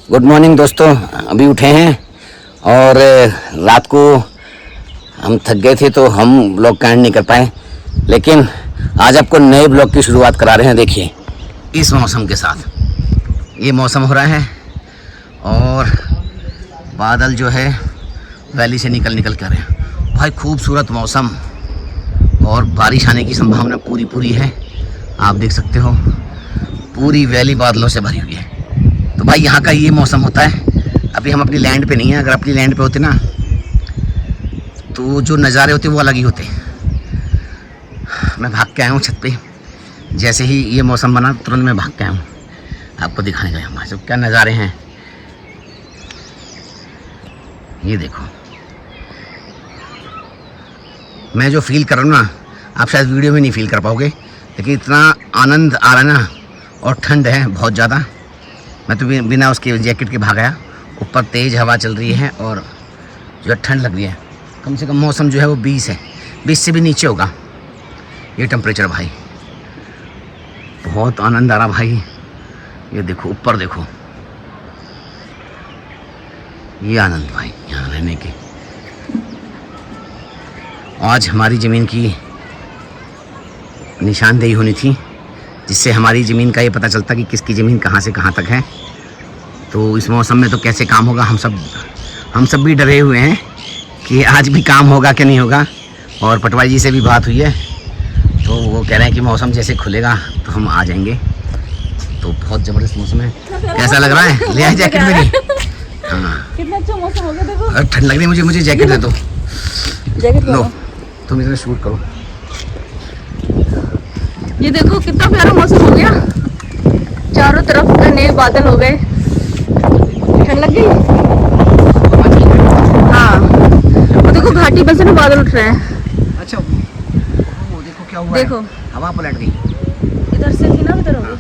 Good morning दोस्तों। अभी उठे हैं और रात को हम थक गए थे तो हम ब्लॉग का एंड नहीं कर पाए, लेकिन आज आपको नए ब्लॉग की शुरुआत करा रहे हैं। देखिए इस मौसम के साथ, ये मौसम हो रहा है और बादल जो है वैली से निकल कर रहे हैं। भाई खूबसूरत मौसम और बारिश आने की संभावना पूरी है। आप देख सकते हो पूरी वैली बादलों से भरी हुई है। तो भाई यहाँ का ये मौसम होता है। अभी हम अपनी लैंड पे नहीं हैं। अगर अपनी लैंड पे होते ना तो जो नज़ारे होते वो अलग ही होते। मैं भाग के आया हूँ छत पे, जैसे ही ये मौसम बना तुरंत मैं भाग के आया हूँ आपको दिखाने गया हूँ। भाई क्या नज़ारे हैं, ये देखो। मैं जो फील कर रहा हूँ ना, आप शायद वीडियो में नहीं फील कर पाओगे, लेकिन इतना आनंद आ रहा है ना। और ठंड है बहुत ज़्यादा। मैं तो बिना उसके जैकेट के भाग आया। ऊपर तेज़ हवा चल रही है और जो है ठंड लग रही है। कम से कम मौसम जो है वो 20 है, 20 से भी नीचे होगा ये टेम्परेचर। भाई बहुत आनंद आ रहा भाई। ये देखो ऊपर देखो, ये आनंद भाई यहाँ रहने के। आज हमारी ज़मीन की निशानदेही होनी थी, जिससे हमारी ज़मीन का ये पता चलता कि किसकी ज़मीन कहाँ से कहाँ तक है। तो इस मौसम में तो कैसे काम होगा, हम सब भी डरे हुए हैं कि आज भी काम होगा कि नहीं होगा। और पटवारी जी से भी बात हुई है, तो वो कह रहे हैं कि मौसम जैसे खुलेगा तो हम आ जाएंगे। तो बहुत ज़बरदस्त मौसम है। कैसा लग रहा है? ले आए जैकेट मेरी? हाँ कितना अच्छा मौसम हो गया। देखो ठंड लग रही है मुझे जैकेट दे दो। जैकेट लो तुम इधर शूट करो। ये देखो कितना प्यारा मौसम हो गया। चारों तरफ घने बादल हो गए। ठंड लग गई। हाँ वो देखो घाटी पर से ना बादल उठ रहे हैं। अच्छा वो देखो क्या हुआ। देखो हवा पलट गई। इधर से थी ना, उधर हो गई।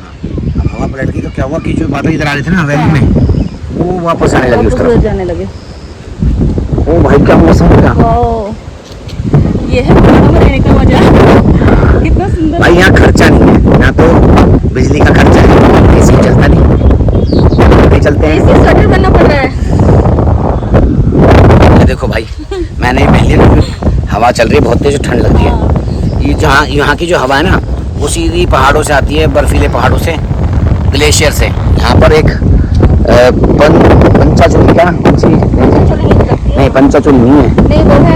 अब हवा पलट गई तो क्या हुआ कि जो बादल इधर आ रहे थे ना वैली में, वो वापस आने लगे उस तरफ। जाने लगे। ओ भाई क्या मौसम होगा। ये है पहाड़ों में रहने का मजा। कितना सुंदर भाई यहाँ खर्चा नहीं है, यहाँ तो बिजली का खर्चा है। एसी चलता नहीं चलते हैं। एसी स्वेटर बनना पड़ रहा है। ये देखो भाई मैंने पहले हवा चल रही है बहुत तेज, ठंड लगती है। ये जहाँ यहाँ की जो हवा है ना वो सीधी पहाड़ों से आती है, बर्फीले पहाड़ों से, ग्लेशियर से। यहाँ पर एक पंचाचूली का नहीं, पंचाचूली नहीं है, नहीं वो है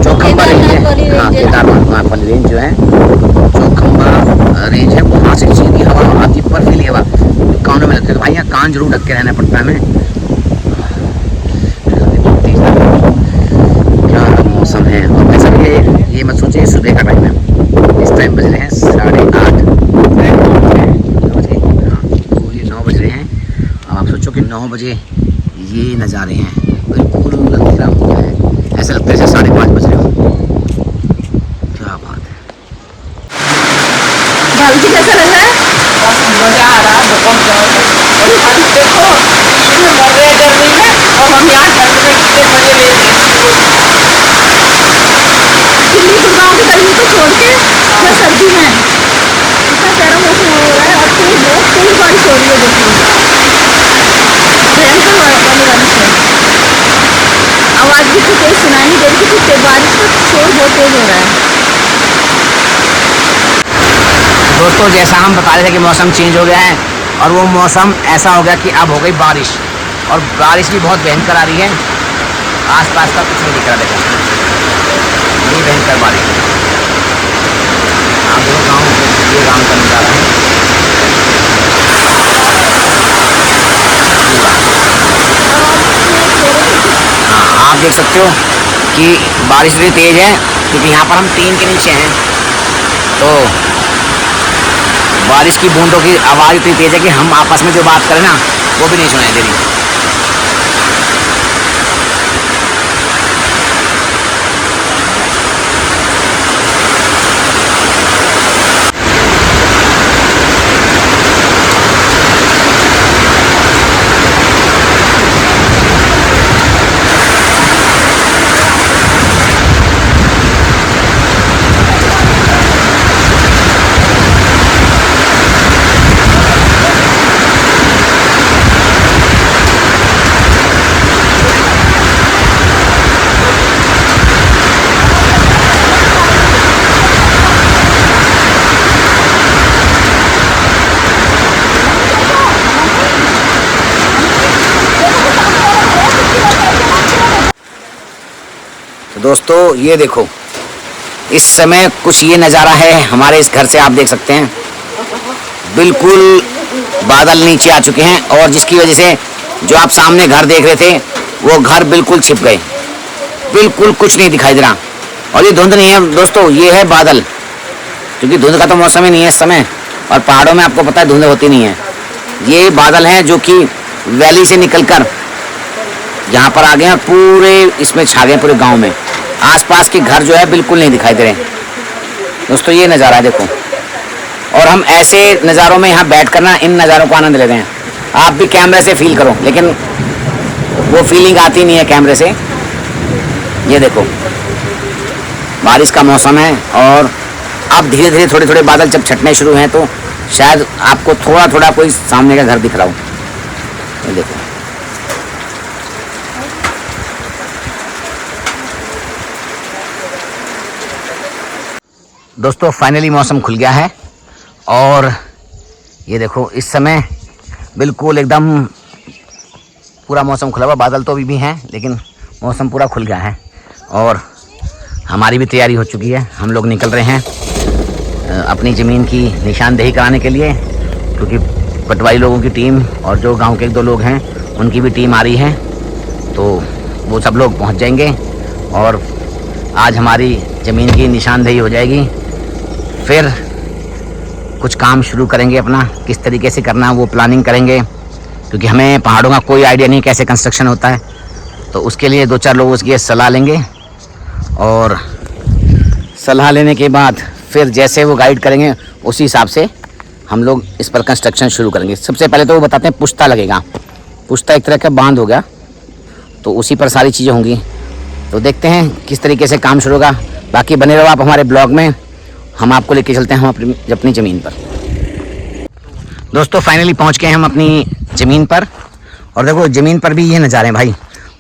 चौखंबा रेंज है। हाँ केदारनाथ वाली रेंज जो है चौखंबा रेंज है, वहाँ से सीधी हवा आती है, बर्फीली हवा कानों में लगती है। तो भाई यहाँ कान जरूर ढक के रहना पड़ता है हमें। क्या मौसम है। और ऐसा भी ये मत सोचिए सुबह का टाइम है। इस टाइम बज रहे हैं 8:30 पूरे 9 बज रहे हैं। अब आप सोचो कि 9 बजे ये नज़ारे हैं, बिल्कुल अंधेरा हो गया है। ऐसा लगता है जैसे 5:30 बज रहे हो। क्या बात है। भाभी जी कैसा लग रहा है? मजा आ रहा है बहुत ज़्यादा। और हम देखो इसमें मर रहे गर्मी में और हम यहाँ ठंड में कितने मजे ले रहे हैं। दिल्ली गुड़गांव की गर्मी को छोड़ के मैं सर्दी में इतना प्यारा मौसम हो रहा है। और बहुत तेज बारिश हो रही है। देखो भयंकर वाली बारिश है। आवाज़ भी इतनी तेज सुनाई नहीं दे रही क्योंकि बारिश का शोर बहुत तेज हो रहा है। दोस्तों जैसा हम बता रहे थे कि मौसम चेंज हो गया है और वो मौसम ऐसा हो गया कि अब हो गई बारिश, और बारिश भी बहुत भयंकर आ रही है। आसपास का कुछ नहीं दिख रहा। देखो ये भयंकर बारिश है। आप देखो गाँव, ये गाँव का नज़ारा है। हाँ आप देख सकते हो कि बारिश इतनी तेज़ है क्योंकि यहाँ पर हम टीन के नीचे हैं, तो बारिश की बूंदों की आवाज़ इतनी तेज़ है कि हम आपस में जो बात करें ना वो भी नहीं सुनाई दे रही। दोस्तों ये देखो, इस समय कुछ ये नज़ारा है हमारे इस घर से, आप देख सकते हैं बिल्कुल बादल नीचे आ चुके हैं, और जिसकी वजह से जो आप सामने घर देख रहे थे वो घर बिल्कुल छिप गए, बिल्कुल कुछ नहीं दिखाई दे रहा। और ये धुंध नहीं है दोस्तों, ये है बादल, क्योंकि धुंध का तो मौसम ही नहीं है इस समय, और पहाड़ों में आपको पता है धुंध होती नहीं है। ये बादल हैं जो कि वैली से निकलकर यहाँ पर आ गए हैं, पूरे इसमें छा गए पूरे गांव में। आसपास के घर जो है बिल्कुल नहीं दिखाई दे रहे दोस्तों। ये नज़ारा है देखो, और हम ऐसे नज़ारों में यहाँ बैठ कर ना इन नज़ारों को आनंद ले रहे हैं। आप भी कैमरे से फील करो, लेकिन वो फीलिंग आती नहीं है कैमरे से। ये देखो बारिश का मौसम है, और अब धीरे धीरे थोड़े थोड़े बादल जब छटने शुरू हैं तो शायद आपको थोड़ा थोड़ा कोई सामने का घर दिख रहा हो। ये देखो दोस्तों, फाइनली मौसम खुल गया है, और ये देखो इस समय बिल्कुल एकदम पूरा मौसम खुला हुआ। बादल तो अभी भी हैं, लेकिन मौसम पूरा खुल गया है, और हमारी भी तैयारी हो चुकी है। हम लोग निकल रहे हैं अपनी ज़मीन की निशानदेही कराने के लिए, क्योंकि पटवारी लोगों की टीम और जो गांव के 1-2 लोग हैं उनकी भी टीम आ रही है, तो वो सब लोग पहुंच जाएंगे, और आज हमारी ज़मीन की निशानदेही हो जाएगी। फिर कुछ काम शुरू करेंगे अपना, किस तरीके से करना है वो प्लानिंग करेंगे, क्योंकि हमें पहाड़ों का कोई आइडिया नहीं कैसे कंस्ट्रक्शन होता है। तो उसके लिए 2-4 लोगों की सलाह लेंगे, और सलाह लेने के बाद फिर जैसे वो गाइड करेंगे उसी हिसाब से हम लोग इस पर कंस्ट्रक्शन शुरू करेंगे। सबसे पहले तो वो बताते हैं पुश्ता लगेगा। पुश्ता एक तरह का बांध हो गया, तो उसी पर सारी चीज़ें होंगी। तो देखते हैं किस तरीके से काम शुरू होगा। बाकी बने रहो आप हमारे ब्लॉग में, हम आपको लेके चलते हैं हम अपनी ज़मीन पर। दोस्तों फाइनली पहुंच गए हम अपनी ज़मीन पर, और देखो ज़मीन पर भी ये नज़ारे हैं भाई।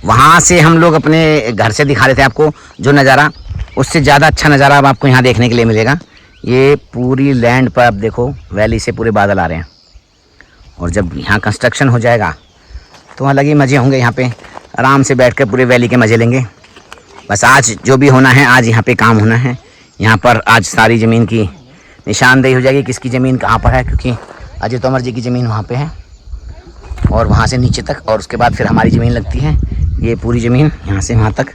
वहाँ से हम लोग अपने घर से दिखा रहे थे आपको जो नज़ारा, उससे ज़्यादा अच्छा नज़ारा अब आपको यहाँ देखने के लिए मिलेगा। ये पूरी लैंड पर अब देखो वैली से पूरे बादल आ रहे हैं, और जब यहाँ कंस्ट्रक्शन हो जाएगा तो अलग ही मज़े होंगे। यहाँ पे आराम से बैठ कर पूरे वैली के मज़े लेंगे। बस आज जो भी होना है, आज यहाँ पे काम होना है। यहाँ पर आज सारी ज़मीन की निशानदेही हो जाएगी, किसकी ज़मीन कहाँ पर है, क्योंकि अजय तोमर जी की ज़मीन वहाँ पे है, और वहाँ से नीचे तक, और उसके बाद फिर हमारी ज़मीन लगती है। ये पूरी ज़मीन यहाँ से वहाँ तक,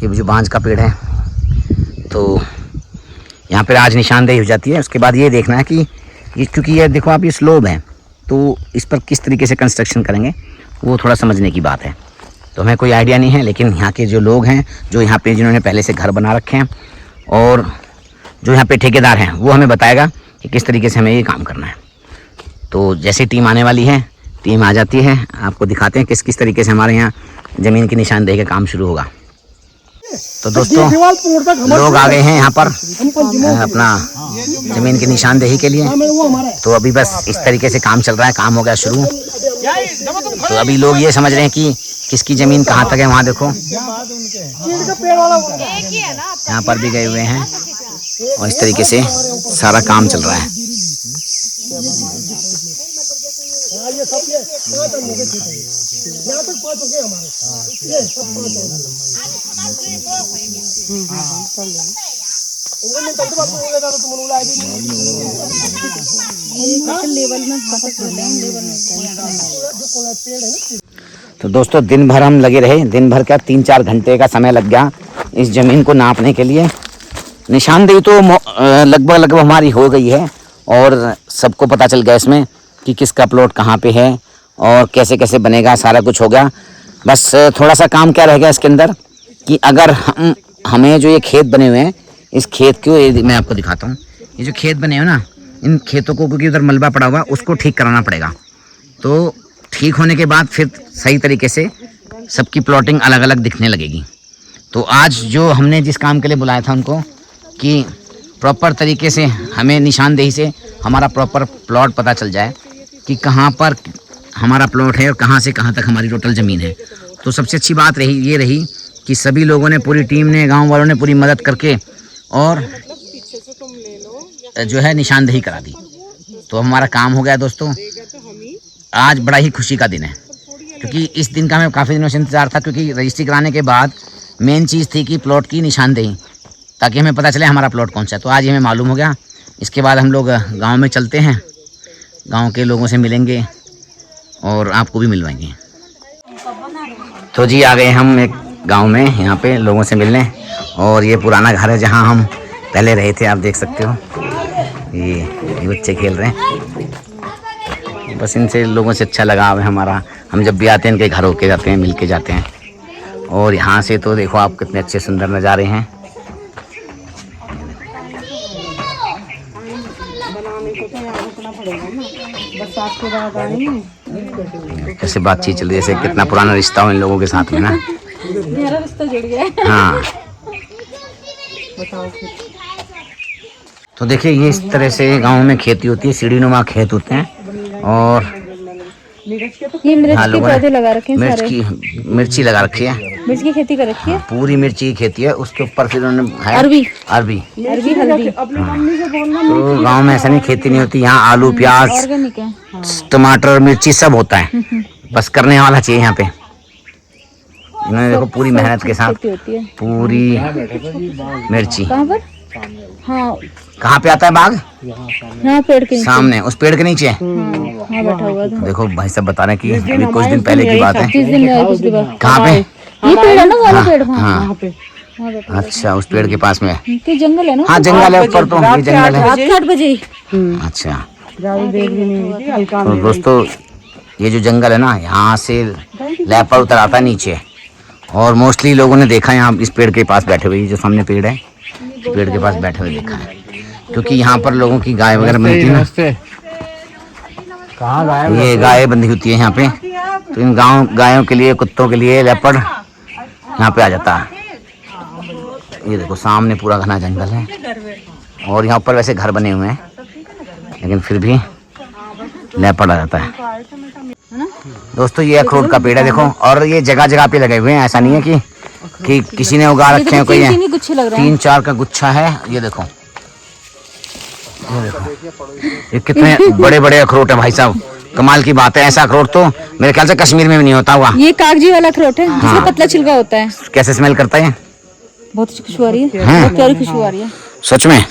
ये जो बांज का पेड़ है, तो यहाँ पर आज निशानदेही हो जाती है। उसके बाद ये देखना है कि ये, क्योंकि ये देखो आप ये स्लोब है, तो इस पर किस तरीके से कंस्ट्रक्शन करेंगे वो थोड़ा समझने की बात है। तो हमें कोई आइडिया नहीं है, लेकिन यहाँ के जो लोग हैं, जो यहाँ पे जिन्होंने पहले से घर बना रखे हैं, और जो यहाँ पे ठेकेदार हैं, वो हमें बताएगा कि किस तरीके से हमें ये काम करना है। तो जैसे टीम आने वाली है, टीम आ जाती है, आपको दिखाते हैं किस किस तरीके से हमारे यहाँ ज़मीन की निशानदेही का काम शुरू होगा। तो दोस्तों लोग आ गए हैं यहाँ पर अपना ज़मीन की निशानदेही के लिए। तो अभी बस इस तरीके से काम चल रहा है, काम हो गया शुरू। तो अभी लोग ये समझ रहे हैं कि किसकी ज़मीन कहाँ तक है। वहाँ देखो यहाँ पर भी गए हुए हैं, और इस तरीके से सारा काम चल रहा है। तो दोस्तों दिन भर हम लगे रहे, दिन भर क्या 3-4 घंटे का समय लग गया इस ज़मीन को नापने के लिए। निशानदेही तो लगभग हमारी हो गई है, और सबको पता चल गया इसमें कि किसका प्लॉट कहाँ पे है और कैसे कैसे बनेगा, सारा कुछ हो गया। बस थोड़ा सा काम क्या रह गया इसके अंदर कि अगर हमें जो ये खेत बने हुए हैं, इस खेत को मैं आपको दिखाता हूँ। ये जो खेत बने हुए ना, इन खेतों को, क्योंकि उधर मलबा पड़ा हुआ, उसको ठीक कराना पड़ेगा। तो ठीक होने के बाद फिर सही तरीके से सबकी प्लॉटिंग अलग अलग दिखने लगेगी। तो आज जो हमने जिस काम के लिए बुलाया था उनको, कि प्रॉपर तरीके से हमें निशानदेही से हमारा प्रॉपर प्लॉट पता चल जाए कि कहाँ पर हमारा प्लॉट है और कहाँ से कहाँ तक हमारी टोटल ज़मीन है। तो सबसे अच्छी बात ये रही कि सभी लोगों ने, पूरी टीम ने, गांव वालों ने पूरी मदद करके और जो है निशानदेही करा दी। तो हमारा काम हो गया दोस्तों। आज बड़ा ही खुशी का दिन है, क्योंकि इस दिन का हमें काफ़ी दिनों से इंतज़ार था, क्योंकि रजिस्ट्री कराने के बाद मेन चीज़ थी कि प्लॉट की निशानदेही, ताकि हमें पता चले हमारा प्लॉट कौन सा है। तो आज ये हमें मालूम हो गया। इसके बाद हम लोग गांव में चलते हैं, गांव के लोगों से मिलेंगे और आपको भी मिलवाएंगे। तो जी आ गए हम एक गांव में, यहाँ पे लोगों से मिलने। और ये पुराना घर है जहाँ हम पहले रहे थे, आप देख सकते हो। ये बच्चे खेल रहे हैं, बस इनसे लोगों से अच्छा लगाव है हमारा। हम जब भी आते हैं इनके घर होके जाते हैं, मिल के जाते हैं। और यहाँ से तो देखो आप कितने अच्छे सुंदर नज़ारे हैं। कैसे बातचीत चल रही है, जैसे कितना पुराना रिश्ता हो इन लोगों के साथ में ना। मेरा रिश्ता जुड़ गया है। हाँ, तो देखिए ये इस तरह से गांव में खेती होती है, सीढ़ी नुमा खेत होते हैं। और ये मिर्च के पौधे लगा रखे हैं, मिर्ची लगा रखी है, मिर्च की खेती कर रखी है। पूरी मिर्ची की खेती है। उसके ऊपर फिर उन्होंने अरबी हल्दी। तो गांव में ऐसा नहीं खेती नहीं होती, यहाँ आलू प्याज ऑर्गेनिक है। टमाटर मिर्ची सब होता है, बस करने वाला चाहिए यहाँ पे। इन्होंने देखो पूरी मेहनत के साथ पूरी मिर्ची। कहाँ पर? हाँ, कहाँ पे आता है बाग? हाँ पेड़ के नीचे। सामने उस पेड़ के नीचे। हाँ बैठा हुआ था। देखो भाई साहब बता रहे हैं कि अभी कुछ दिन पहले की बात है। 30 दिन में पिछली बार। कहाँ पे? ये पेड़ है ना, वाला पेड़। हाँ, अच्छा उस पेड़ के पास में है। तो जंगल है ना। हाँ जंगल है ऊपर, तो ये जंगल है। रात 8 बजे। अच्छा तो दोस्तों ये जो जंगल है ना, यहाँ से लेपर्ड उतर आता है नीचे। और मोस्टली लोगों ने देखा यहाँ इस पेड़ के पास बैठे हुए, जो सामने पेड़ है, इस पेड़ के पास बैठे हुए देखा है। क्योंकि यहाँ पर लोगों की गाय वगैरह बनती है ना, ये गाय बंधी होती है यहाँ पे। तो इन गायों के लिए, कुत्तों के लिए लेपर्ड यहाँ पे आ जाता है। ये देखो सामने पूरा घना जंगल है। और यहाँ पर वैसे घर बने हुए हैं, लेकिन फिर भी लेपर्ड आ जाता है। दोस्तों ये अखरोट का पेड़ है देखो, और ये जगह जगह पे लगे हुए हैं। ऐसा नहीं है कि किसी ने उगा रखे हैं, कोई है। 3-4 का गुच्छा है। ये देखो ये कितने बड़े बड़े अखरोट है भाई साहब, कमाल की बात है। ऐसा अखरोट तो मेरे ख्याल से कश्मीर में भी नहीं होता हुआ। ये कागजी वाला अखरोट है, जिसमें पतला छिलका होता है। कैसे स्मेल करता है? बहुत खुशबू आ रही है, बहुत प्यारी खुशबू आ रही है सच में।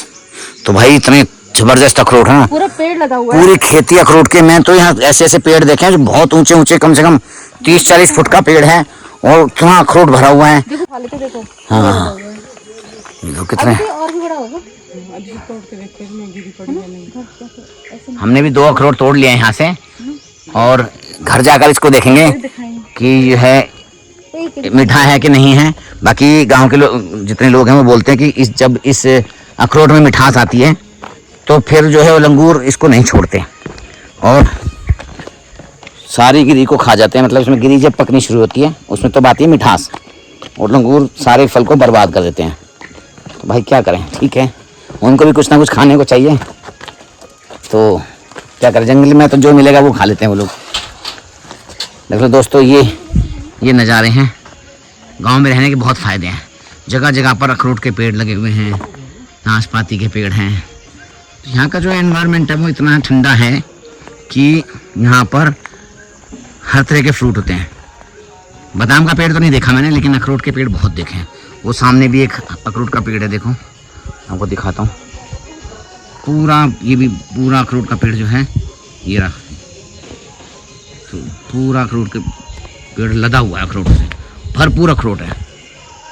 तो भाई इतने जबरदस्त अखरोट है, पूरा पेड़ लगा हुआ है, पूरी खेती अखरोट के। मैं तो यहाँ ऐसे ऐसे पेड़ देखे हैं जो बहुत ऊंचे ऊंचे, कम से कम 30-40 फुट का पेड़ है, और इतना अखरोट भरा हुआ है। देखो खाली तो देखो। हाँ कितने। और भी बड़ा होगा। हमने भी 2 अखरोट तोड़ लिए यहाँ से, और घर जाकर इसको देखेंगे कि यह है मीठा है कि नहीं है। बाकी गांव के लोग, जितने लोग हैं, वो बोलते हैं कि जब इस अखरोट में मिठास आती है तो फिर जो है वो लंगूर इसको नहीं छोड़ते और सारी गिरी को खा जाते हैं। मतलब इसमें गिरी जब पकनी शुरू होती है उसमें तो आती है मिठास, और लंगूर सारे फल को बर्बाद कर देते हैं। तो भाई क्या करें, ठीक है, उनको भी कुछ ना कुछ खाने को चाहिए, तो क्या करें। जंगल में तो जो मिलेगा वो खा लेते हैं वो लोग। देखो दोस्तों ये नज़ारे हैं। गांव में रहने के बहुत फ़ायदे हैं। जगह जगह पर अखरोट के पेड़ लगे हुए हैं, नाशपाती के पेड़ हैं। यहाँ का जो एनवायरनमेंट है वो इतना ठंडा है कि यहाँ पर हर तरह के फ्रूट होते हैं। बादाम का पेड़ तो नहीं देखा मैंने, लेकिन अखरोट के पेड़ बहुत देखे हैं। वो सामने भी एक अखरोट का पेड़ है, देखो आपको दिखाता हूँ। ये भी पूरा अखरोट का पेड़ जो है ये रहा, तो पूरा अखरोट के पेड़ लदा हुआ है अखरोट से, भरपूर अखरोट है,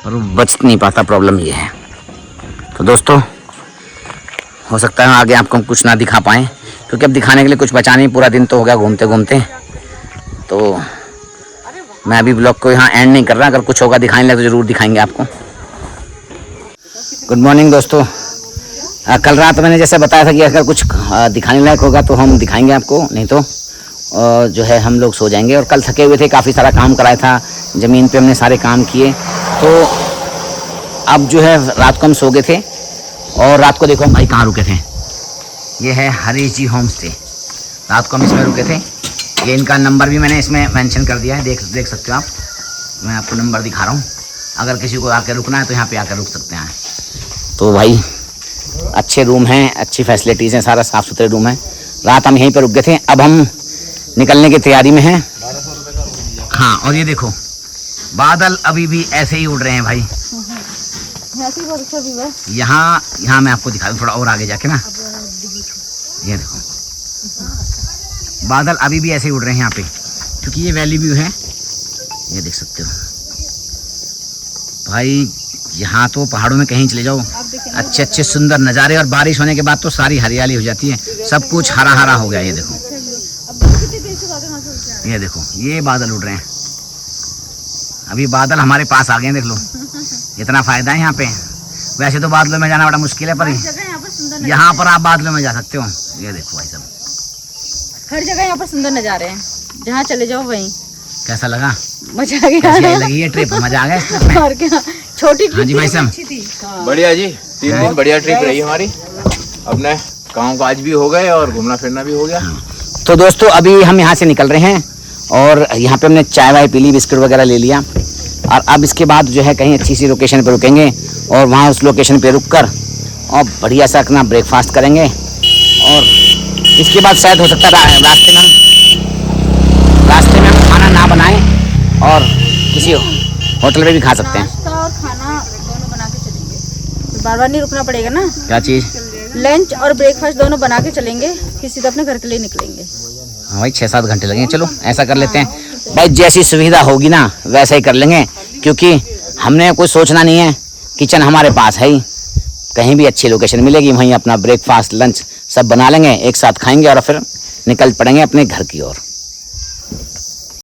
पर वो बच नहीं पाता। प्रॉब्लम ये है। तो दोस्तों हो सकता है आगे आपको कुछ ना दिखा पाएँ, क्योंकि अब दिखाने के लिए कुछ बचा नहीं। पूरा दिन तो हो गया घूमते घूमते, तो मैं अभी ब्लॉग को यहाँ एंड नहीं कर रहा। अगर कुछ होगा दिखाने लगे तो ज़रूर दिखाएंगे आपको। गुड मॉर्निंग दोस्तों। कल रात मैंने जैसे बताया था कि अगर कुछ दिखाने लायक होगा तो हम दिखाएंगे आपको, नहीं तो जो है हम लोग सो जाएंगे। और कल थके हुए थे, काफ़ी सारा काम कराया था ज़मीन पे, हमने सारे काम किए। तो अब जो है रात को हम सो गए थे, और रात को देखो हम भाई कहाँ रुके थे। ये है हरीश जी होम स्टे, रात को हम इसमें रुके थे। ये इनका नंबर भी मैंने इसमें मेंशन कर दिया है, देख सकते हो आप। मैं आपको नंबर दिखा रहा हूँ, अगर किसी को आकर रुकना है तो यहाँ पे आकर रुक सकते हैं। तो भाई अच्छे रूम हैं, अच्छी फैसिलिटीज़ हैं, सारा साफ़ सुथरे रूम है। रात हम यहीं पर रुक गए थे, अब हम निकलने की तैयारी में हैं। हाँ, और ये देखो बादल अभी भी ऐसे ही उड़ रहे हैं भाई। ऐसे ही बहुत अच्छा व्यू है। यहाँ मैं आपको दिखा दूँ थोड़ा और आगे जाके ना, ये देखो बादल अभी भी ऐसे ही उड़ रहे हैं यहाँ पे, क्योंकि ये वैली व्यू है, ये देख सकते हो भाई। यहाँ तो पहाड़ों में कहीं चले जाओ, अच्छे अच्छे सुंदर नज़ारे, और बारिश होने के बाद तो सारी हरियाली हो जाती है, सब कुछ हरा हरा हो गया। ये देखो, ये देखो ये बादल उड़ रहे हैं, अभी बादल हमारे पास आ गए हैं, देख लो इतना फ़ायदा है यहाँ पे। वैसे तो बादलों में जाना बड़ा मुश्किल है, पर यहाँ पर आप बादलों में जा सकते हो। ये देखो भाई साहब, हर जगह यहाँ पर सुंदर नज़ारे हैं, जहाँ चले जाओ वहीं। कैसा लगा? मजा आ गया। कैसी लगी ये ट्रिप? मजा आ गया इस ट्रिप में? और क्या, छोटी हाँ जी भाई साहब, बढ़िया जी, 3 दिन बढ़िया ट्रिप रही हमारी। अपने काम काज भी हो गए और घूमना फिरना भी हो गया। तो दोस्तों अभी हम यहाँ से निकल रहे हैं, और यहाँ पे हमने चाय वाय पी ली, बिस्किट वगैरह ले लिया, और अब इसके बाद जो है कहीं अच्छी सी लोकेशन पे रुकेंगे, और वहाँ उस लोकेशन पे रुक कर और बढ़िया सा अपना ब्रेकफास्ट करेंगे, और इसके बाद शायद हो सकता है रास्ते में हम खाना ना बनाएं और किसी होटल में भी खा सकते हैं। नाश्ता और खाना दोनों बना के चलेंगे, बार बार नहीं रुकना पड़ेगा ना। क्या चीज़? लंच और ब्रेकफास्ट दोनों बना के चलेंगे, फिर सीधा अपने घर के लिए निकलेंगे। हाँ भाई 6-7 घंटे लगेंगे। चलो ऐसा कर लेते हैं भाई, जैसी सुविधा होगी ना वैसा ही कर लेंगे, क्योंकि हमने कुछ सोचना नहीं है, किचन हमारे पास है ही, कहीं भी अच्छी लोकेशन मिलेगी वहीं अपना ब्रेकफास्ट लंच सब बना लेंगे, एक साथ खाएंगे और फिर निकल पड़ेंगे अपने घर की ओर।